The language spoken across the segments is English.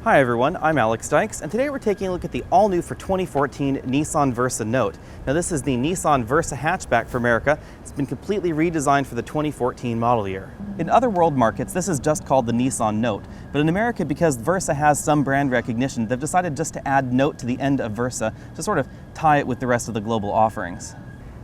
Hi everyone, I'm Alex Dykes, and today we're taking a look at the all-new for 2014 Nissan Versa Note. Now this is the Nissan Versa Hatchback for America. It's been completely redesigned for the 2014 model year. In other world markets, this is just called the Nissan Note, but in America, because Versa has some brand recognition, they've decided just to add Note to the end of Versa to sort of tie it with the rest of the global offerings.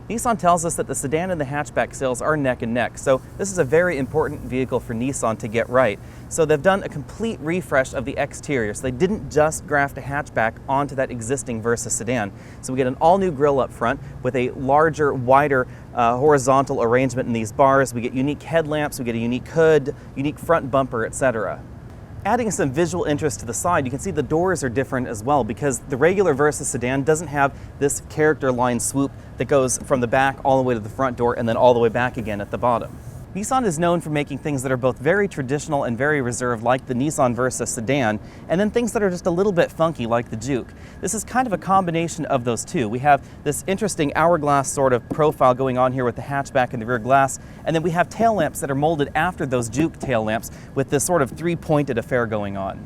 Nissan tells us that the sedan and the hatchback sales are neck and neck, so this is a very important vehicle for Nissan to get right. So they've done a complete refresh of the exterior, so they didn't just graft a hatchback onto that existing Versa sedan. So we get an all-new grille up front with a larger, wider horizontal arrangement in these bars. We get unique headlamps, we get a unique hood, unique front bumper, etc. Adding some visual interest to the side, you can see the doors are different as well because the regular Versa sedan doesn't have this character line swoop that goes from the back all the way to the front door and then all the way back again at the bottom. Nissan is known for making things that are both very traditional and very reserved, like the Nissan Versa sedan, and then things that are just a little bit funky, like the Juke. This is kind of a combination of those two. We have this interesting hourglass sort of profile going on here with the hatchback and the rear glass, and then we have tail lamps that are molded after those Juke tail lamps with this sort of three-pointed affair going on.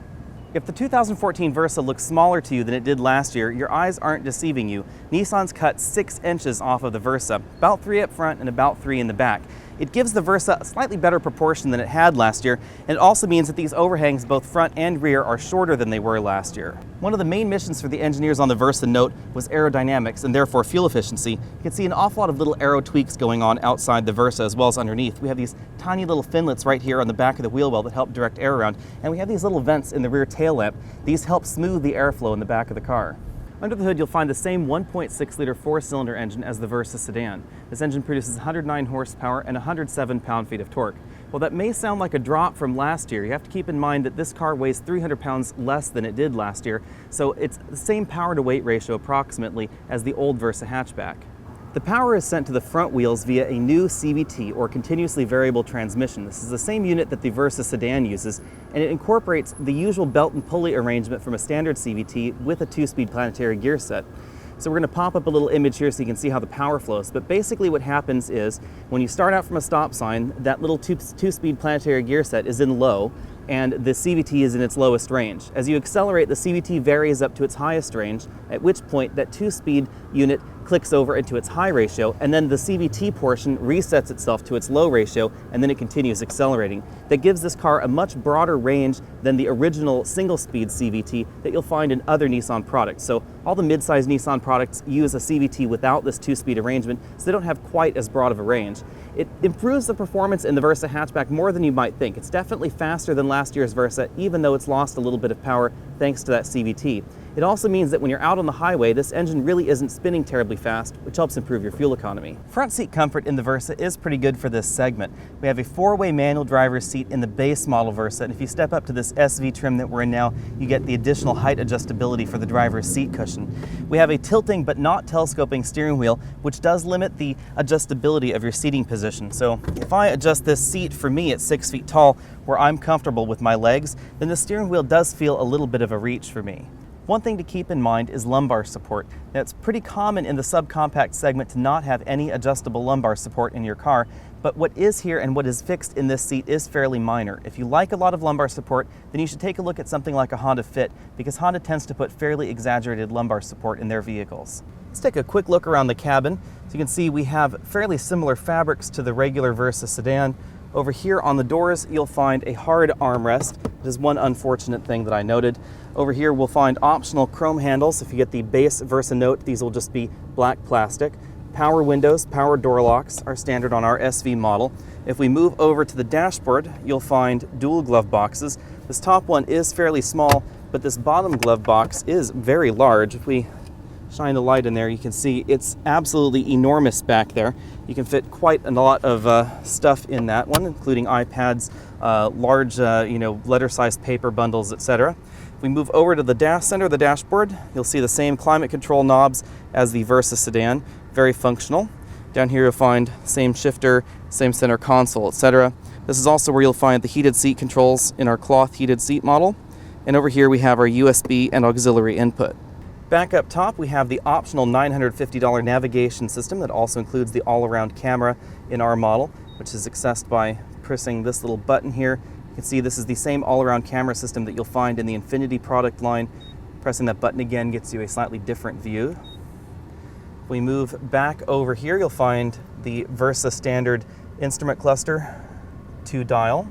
If the 2014 Versa looks smaller to you than it did last year, your eyes aren't deceiving you. Nissan's cut 6 inches off of the Versa, about 3 up front and about 3 in the back. It gives the Versa a slightly better proportion than it had last year, and it also means that these overhangs, both front and rear, are shorter than they were last year. One of the main missions for the engineers on the Versa Note was aerodynamics and therefore fuel efficiency. You can see an awful lot of little aero tweaks going on outside the Versa as well as underneath. We have these tiny little finlets right here on the back of the wheel well that help direct air around, and we have these little vents in the rear tail lamp. These help smooth the airflow in the back of the car. Under the hood, you'll find the same 1.6-liter four-cylinder engine as the Versa sedan. This engine produces 109 horsepower and 107 pound-feet of torque. While that may sound like a drop from last year, you have to keep in mind that this car weighs 300 pounds less than it did last year, so it's the same power-to-weight ratio approximately as the old Versa hatchback. The power is sent to the front wheels via a new CVT, or continuously variable transmission. This is the same unit that the Versa sedan uses, and it incorporates the usual belt and pulley arrangement from a standard CVT with a 2-speed planetary gear set. So we're going to pop up a little image here so you can see how the power flows. But basically what happens is, when you start out from a stop sign, that little 2-speed planetary gear set is in low, and the CVT is in its lowest range. As you accelerate, the CVT varies up to its highest range, at which point that 2-speed unit clicks over into its high ratio, and then the CVT portion resets itself to its low ratio, and then it continues accelerating. That gives this car a much broader range than the original single-speed CVT that you'll find in other Nissan products. So all the mid-size Nissan products use a CVT without this 2-speed arrangement, so they don't have quite as broad of a range. It improves the performance in the Versa hatchback more than you might think. It's definitely faster than last year's Versa, even though it's lost a little bit of power thanks to that CVT. It also means that when you're out on the highway, this engine really isn't spinning terribly fast, which helps improve your fuel economy. Front seat comfort in the Versa is pretty good for this segment. We have a 4-way manual driver's seat in the base model Versa, and if you step up to this SV trim that we're in now, you get the additional height adjustability for the driver's seat cushion. We have a tilting but not telescoping steering wheel, which does limit the adjustability of your seating position. So if I adjust this seat for me at 6 feet tall, where I'm comfortable with my legs, then the steering wheel does feel a little bit of a reach for me. One thing to keep in mind is lumbar support. Now, it's pretty common in the subcompact segment to not have any adjustable lumbar support in your car, but what is here and what is fixed in this seat is fairly minor. If you like a lot of lumbar support, then you should take a look at something like a Honda Fit, because Honda tends to put fairly exaggerated lumbar support in their vehicles. Let's take a quick look around the cabin. So you can see we have fairly similar fabrics to the regular Versa sedan. Over here on the doors, you'll find a hard armrest. It is one unfortunate thing that I noted. Over here, we'll find optional chrome handles. If you get the base Versa Note, these will just be black plastic. Power windows, power door locks are standard on our SV model. If we move over to the dashboard, you'll find dual glove boxes. This top one is fairly small, but this bottom glove box is very large. If we shine the light in there, you can see it's absolutely enormous back there. You can fit quite a lot of stuff in that one, including iPads, large letter-sized paper bundles, etc. If we move over to the center of the dashboard, you'll see the same climate control knobs as the Versa sedan, very functional. Down here you'll find same shifter, same center console, etc. This is also where you'll find the heated seat controls in our cloth heated seat model. And over here we have our USB and auxiliary input. Back up top, we have the optional $950 navigation system that also includes the all-around camera in our model, which is accessed by pressing this little button here. You can see this is the same all-around camera system that you'll find in the Infinity product line. Pressing that button again gets you a slightly different view. If we move back over here, you'll find the Versa standard instrument cluster, 2-dial.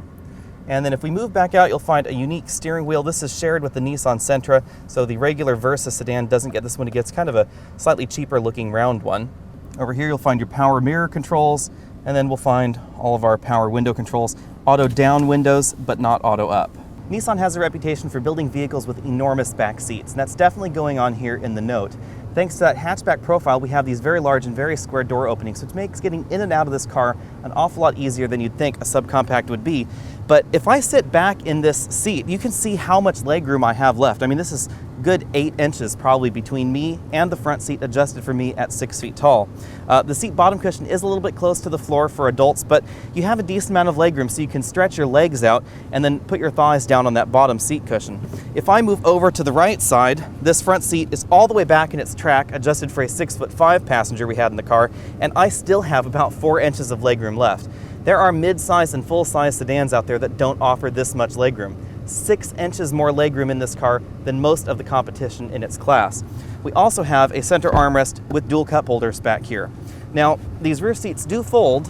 And then if we move back out, you'll find a unique steering wheel. This is shared with the Nissan Sentra, so the regular Versa sedan doesn't get this one. It gets kind of a slightly cheaper looking round one. Over here you'll find your power mirror controls, and then we'll find all of our power window controls. Auto down windows, but not auto up. Nissan has a reputation for building vehicles with enormous back seats, and that's definitely going on here in the Note. Thanks to that hatchback profile, we have these very large and very square door openings, which makes getting in and out of this car an awful lot easier than you'd think a subcompact would be. But if I sit back in this seat, you can see how much legroom I have left. I mean, this is good 8 inches probably between me and the front seat, adjusted for me at 6 feet tall. The seat bottom cushion is a little bit close to the floor for adults, but you have a decent amount of legroom, so you can stretch your legs out and then put your thighs down on that bottom seat cushion. If I move over to the right side, this front seat is all the way back in its track, adjusted for a 6'5" passenger we had in the car, and I still have about 4 inches of legroom left. There are mid-size and full-size sedans out there that don't offer this much legroom. 6 inches more legroom in this car than most of the competition in its class. We also have a center armrest with dual cup holders back here. Now, these rear seats do fold,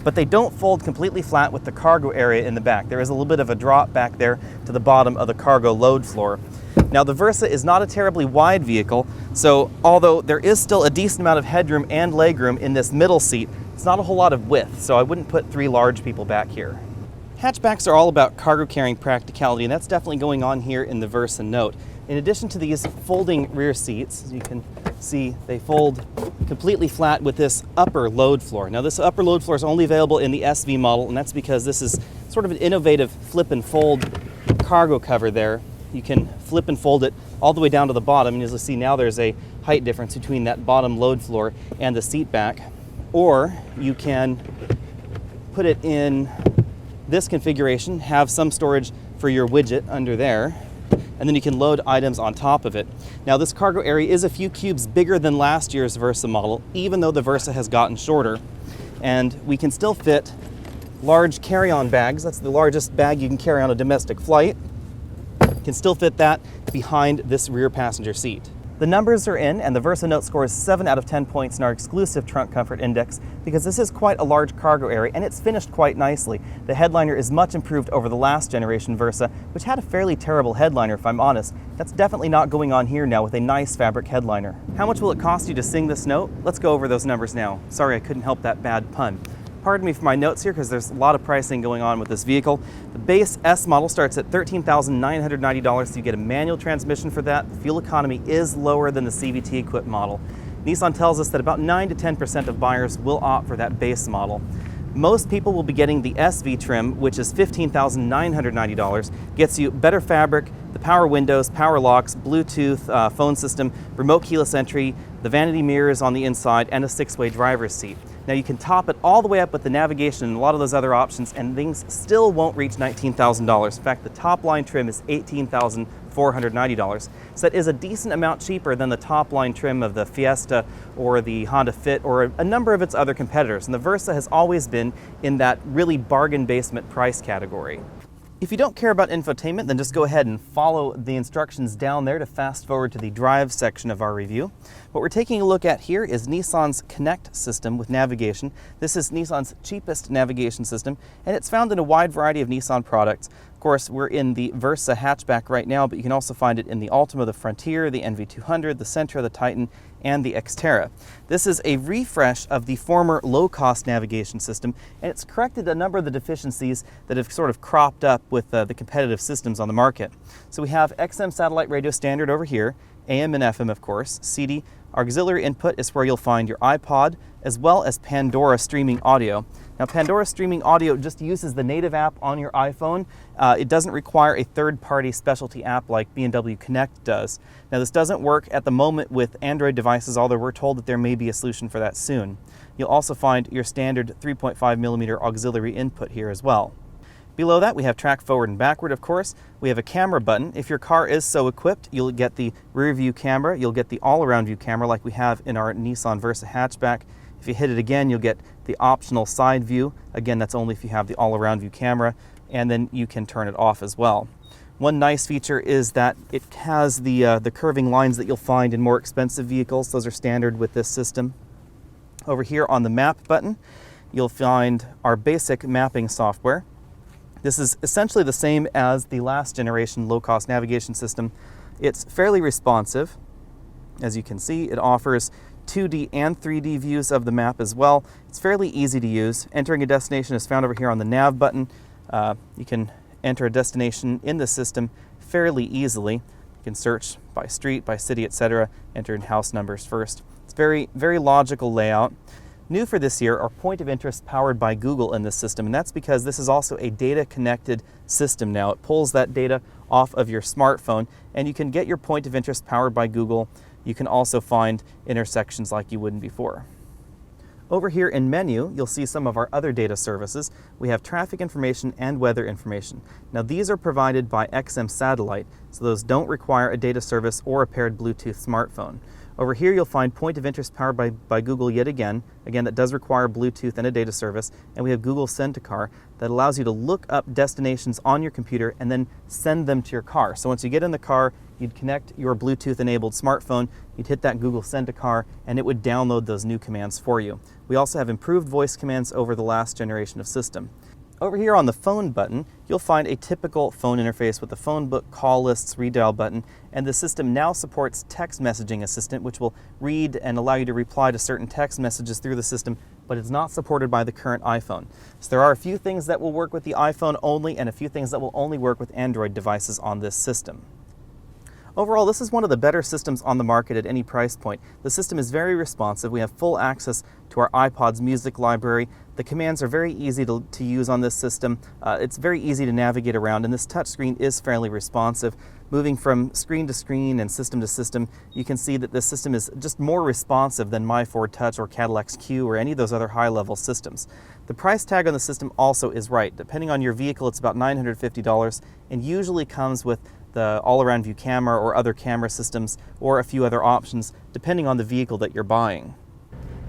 but they don't fold completely flat with the cargo area in the back. There is a little bit of a drop back there to the bottom of the cargo load floor. Now, the Versa is not a terribly wide vehicle, so although there is still a decent amount of headroom and legroom in this middle seat, it's not a whole lot of width, so I wouldn't put 3 large people back here. Hatchbacks are all about cargo carrying practicality, and that's definitely going on here in the Versa Note. In addition to these folding rear seats, as you can see, they fold completely flat with this upper load floor. Now, this upper load floor is only available in the SV model, and that's because this is sort of an innovative flip and fold cargo cover there. You can flip and fold it all the way down to the bottom, and as you see now, there's a height difference between that bottom load floor and the seat back. Or you can put it in this configuration, have some storage for your widget under there, and then you can load items on top of it. Now, this cargo area is a few cubes bigger than last year's Versa model, even though the Versa has gotten shorter. And we can still fit large carry-on bags. That's the largest bag you can carry on a domestic flight. You can still fit that behind this rear passenger seat. The numbers are in, and the Versa Note scores 7 out of 10 points in our exclusive Trunk Comfort Index because this is quite a large cargo area and it's finished quite nicely. The headliner is much improved over the last generation Versa, which had a fairly terrible headliner, if I'm honest. That's definitely not going on here now with a nice fabric headliner. How much will it cost you to sing this Note? Let's go over those numbers now. Sorry, I couldn't help that bad pun. Pardon me for my notes here because there's a lot of pricing going on with this vehicle. The base S model starts at $13,990, so you get a manual transmission for that. The fuel economy is lower than the CVT equipped model. Nissan tells us that about 9 to 10% of buyers will opt for that base model. Most people will be getting the SV trim, which is $15,990, gets you better fabric, the power windows, power locks, Bluetooth phone system, remote keyless entry, the vanity mirrors on the inside, and a 6-way driver's seat. Now, you can top it all the way up with the navigation and a lot of those other options, and things still won't reach $19,000. In fact, the top line trim is $18,490. So that is a decent amount cheaper than the top line trim of the Fiesta or the Honda Fit or a number of its other competitors. And the Versa has always been in that really bargain basement price category. If you don't care about infotainment, then just go ahead and follow the instructions down there to fast forward to the drive section of our review. What we're taking a look at here is Nissan's Connect system with navigation. This is Nissan's cheapest navigation system, and it's found in a wide variety of Nissan products. Of course, we're in the Versa hatchback right now, but you can also find it in the Altima, the Frontier, the NV200, the Sentra, the Titan, and the Xterra. This is a refresh of the former low-cost navigation system, and it's corrected a number of the deficiencies that have sort of cropped up with the competitive systems on the market. So we have XM satellite radio standard over here, AM and FM, of course, CD. Auxiliary input is where you'll find your iPod, as well as Pandora streaming audio. Now, Pandora streaming audio just uses the native app on your iPhone. It doesn't require a third-party specialty app like BMW Connect does. Now, this doesn't work at the moment with Android devices, although we're told that there may be a solution for that soon. You'll also find your standard 3.5mm auxiliary input here as well. Below that, we have track forward and backward, of course. We have a camera button. If your car is so equipped, you'll get the rear view camera, you'll get the all-around view camera like we have in our Nissan Versa hatchback. If you hit it again, you'll get the optional side view. Again, that's only if you have the all-around view camera. and then you can turn it off as well. One nice feature is that it has the curving lines that you'll find in more expensive vehicles. Those are standard with this system. Over here on the map button, you'll find our basic mapping software. This is essentially the same as the last generation low-cost navigation system. It's fairly responsive. As you can see, it offers 2D and 3D views of the map as well. It's fairly easy to use. Entering a destination is found over here on the nav button. You can enter a destination in the system fairly easily. You can search by street, by city, etc. Enter in house numbers first. It's very logical layout. New for this year are point of interest powered by Google in this system, and that's because this is also a data connected system now. It pulls that data off of your smartphone, and you can get your point of interest powered by Google. You can also find intersections like you wouldn't before. Over here in menu, you'll see some of our other data services. We have traffic information and weather information. Now these are provided by XM satellite, so those don't require a data service or a paired Bluetooth smartphone. Over here you'll find point of interest powered by Google yet again. Again, that does require Bluetooth and a data service. And we have Google Send to Car that allows you to look up destinations on your computer and then send them to your car. So once you get in the car, you'd connect your Bluetooth enabled smartphone, you'd hit that Google Send to Car, and it would download those new commands for you. We also have improved voice commands over the last generation of system. Over here on the phone button, you'll find a typical phone interface with the phone book, call lists, redial button, and the system now supports text messaging assistant, which will read and allow you to reply to certain text messages through the system, but it's not supported by the current iPhone. So there are a few things that will work with the iPhone only, and a few things that will only work with Android devices on this system. Overall, this is one of the better systems on the market at any price point. The system is very responsive. We have full access to our iPod's music library. The commands are very easy to use on this system. It's very easy to navigate around, and this touchscreen is fairly responsive. Moving from screen to screen and system to system, you can see that this system is just more responsive than my Ford Touch or Cadillac's Q or any of those other high-level systems. The price tag on the system also is right. Depending on your vehicle, it's about $950 and usually comes with the all-around view camera or other camera systems or a few other options depending on the vehicle that you're buying.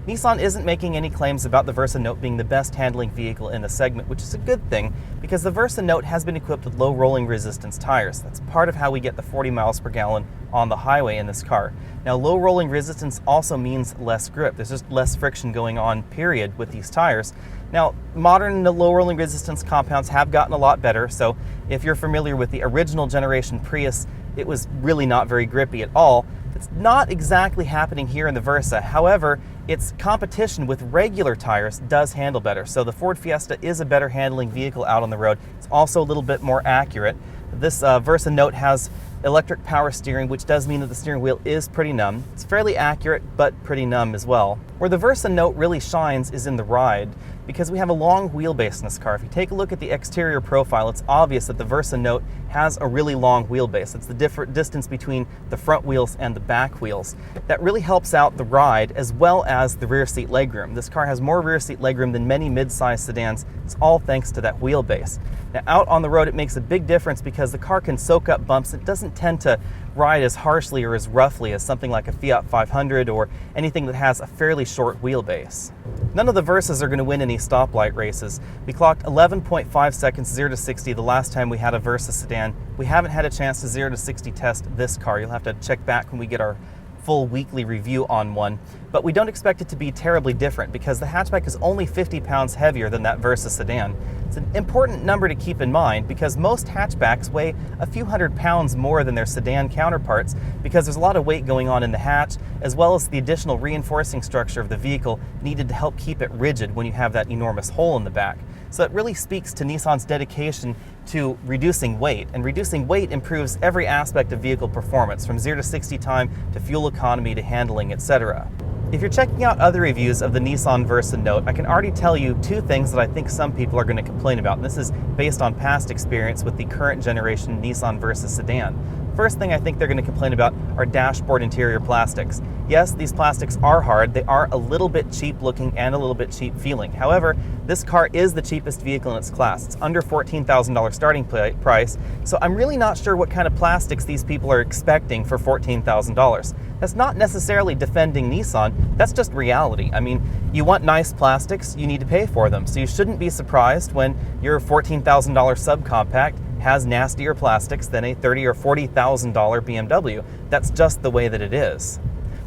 Nissan isn't making any claims about the Versa Note being the best handling vehicle in the segment, which is a good thing because the Versa Note has been equipped with low rolling resistance tires. That's part of how we get the 40 miles per gallon on the highway in this car. Now, low rolling resistance also means less grip. There's just less friction going on, period, with these tires. Now, modern low rolling resistance compounds have gotten a lot better, so if you're familiar with the original generation Prius, it was really not very grippy at all. It's not exactly happening here in the Versa. However, its competition with regular tires does handle better. So the Ford Fiesta is a better handling vehicle out on the road. It's also a little bit more accurate. This Versa Note has electric power steering, which does mean that the steering wheel is pretty numb. It's fairly accurate, but pretty numb as well. Where the Versa Note really shines is in the ride, because we have a long wheelbase in this car. If you take a look at the exterior profile, it's obvious that the Versa Note has a really long wheelbase. It's the different distance between the front wheels and the back wheels. That really helps out the ride as well as the rear seat legroom. This car has more rear seat legroom than many mid-size sedans. It's all thanks to that wheelbase. Now, out on the road, it makes a big difference because the car can soak up bumps. It doesn't tend to ride as harshly or as roughly as something like a Fiat 500 or anything that has a fairly short wheelbase. None of the Versas are going to win any stoplight races. We clocked 11.5 seconds 0 to 60 the last time we had a Versa sedan. We haven't had a chance to 0 to 60 test this car. You'll have to check back when we get our full weekly review on one, but we don't expect it to be terribly different because the hatchback is only 50 pounds heavier than that Versa sedan. It's an important number to keep in mind because most hatchbacks weigh a few hundred pounds more than their sedan counterparts because there's a lot of weight going on in the hatch, as well as the additional reinforcing structure of the vehicle needed to help keep it rigid when you have that enormous hole in the back. So it really speaks to Nissan's dedication to reducing weight, and reducing weight improves every aspect of vehicle performance, from 0 to 60 time to fuel economy to handling, etc. If you're checking out other reviews of the Nissan Versa Note, I can already tell you two things that I think some people are going to complain about, and this is based on past experience with the current generation Nissan Versa sedan. First thing I think they're going to complain about are dashboard interior plastics. Yes, these plastics are hard, they are a little bit cheap looking and a little bit cheap feeling. However, this car is the cheapest vehicle in its class. It's under $14,000 starting price, so I'm really not sure what kind of plastics these people are expecting for $14,000. That's not necessarily defending Nissan, that's just reality. I mean, you want nice plastics, you need to pay for them, so you shouldn't be surprised when your $14,000 subcompact has nastier plastics than a $30,000 or $40,000 BMW. That's just the way that it is.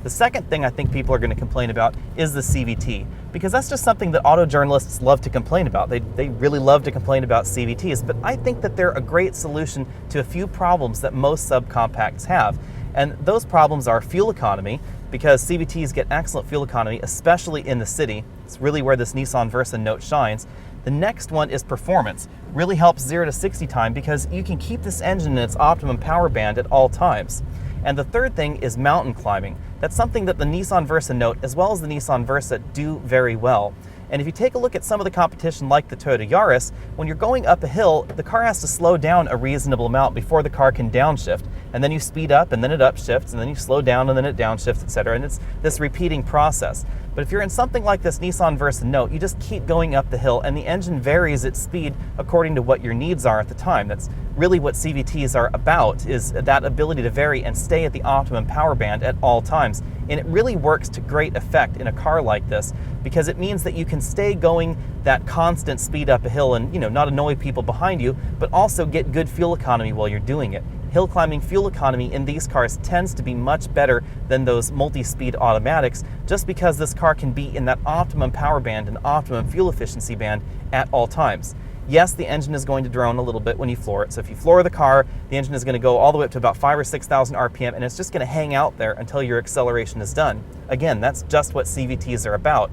The second thing I think people are going to complain about is the CVT, because that's just something that auto journalists love to complain about. They really love to complain about CVTs, but I think that they're a great solution to a few problems that most subcompacts have. And those problems are fuel economy, because CVTs get excellent fuel economy, especially in the city. It's really where this Nissan Versa Note shines. The next one is performance. Really helps 0 to 60 time because you can keep this engine in its optimum power band at all times. And the third thing is mountain climbing. That's something that the Nissan Versa Note as well as the Nissan Versa do very well. And if you take a look at some of the competition like the Toyota Yaris, when you're going up a hill, the car has to slow down a reasonable amount before the car can downshift. And then you speed up and then it upshifts and then you slow down and then it downshifts, etc. And it's this repeating process. But if you're in something like this Nissan Versa Note, you just keep going up the hill and the engine varies its speed according to what your needs are at the time. That's really what CVTs are about, is that ability to vary and stay at the optimum power band at all times. And it really works to great effect in a car like this because it means that you can stay going that constant speed up a hill and, not annoy people behind you, but also get good fuel economy while you're doing it. Hill climbing fuel economy in these cars tends to be much better than those multi-speed automatics just because this car can be in that optimum power band and optimum fuel efficiency band at all times. Yes, the engine is going to drone a little bit when you floor it. So if you floor the car, the engine is going to go all the way up to about 5,000 or 6,000 RPM and it's just going to hang out there until your acceleration is done. Again, that's just what CVTs are about.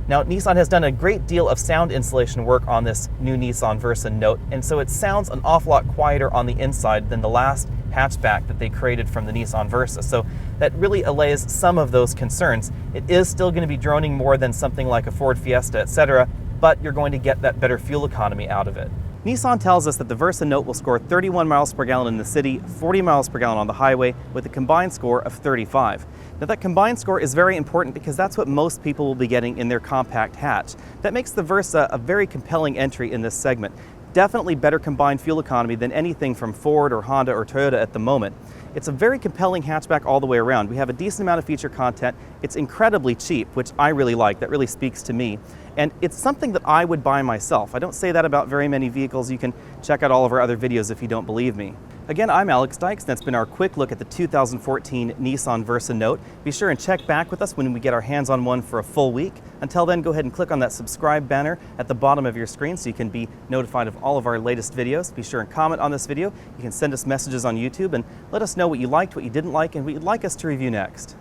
Now, Nissan has done a great deal of sound insulation work on this new Nissan Versa Note, and so it sounds an awful lot quieter on the inside than the last hatchback that they created from the Nissan Versa. So that really allays some of those concerns. It is still going to be droning more than something like a Ford Fiesta, etc., but you're going to get that better fuel economy out of it. Nissan tells us that the Versa Note will score 31 miles per gallon in the city, 40 miles per gallon on the highway, with a combined score of 35. Now that combined score is very important because that's what most people will be getting in their compact hatch. That makes the Versa a very compelling entry in this segment. Definitely better combined fuel economy than anything from Ford or Honda or Toyota at the moment. It's a very compelling hatchback all the way around. We have a decent amount of feature content. It's incredibly cheap, which I really like. That really speaks to me. And it's something that I would buy myself. I don't say that about very many vehicles. You can check out all of our other videos if you don't believe me. Again, I'm Alex Dykes, and that's been our quick look at the 2014 Nissan Versa Note. Be sure and check back with us when we get our hands on one for a full week. Until then, go ahead and click on that subscribe banner at the bottom of your screen so you can be notified of all of our latest videos. Be sure and comment on this video. You can send us messages on YouTube and let us know what you liked, what you didn't like, and what you'd like us to review next.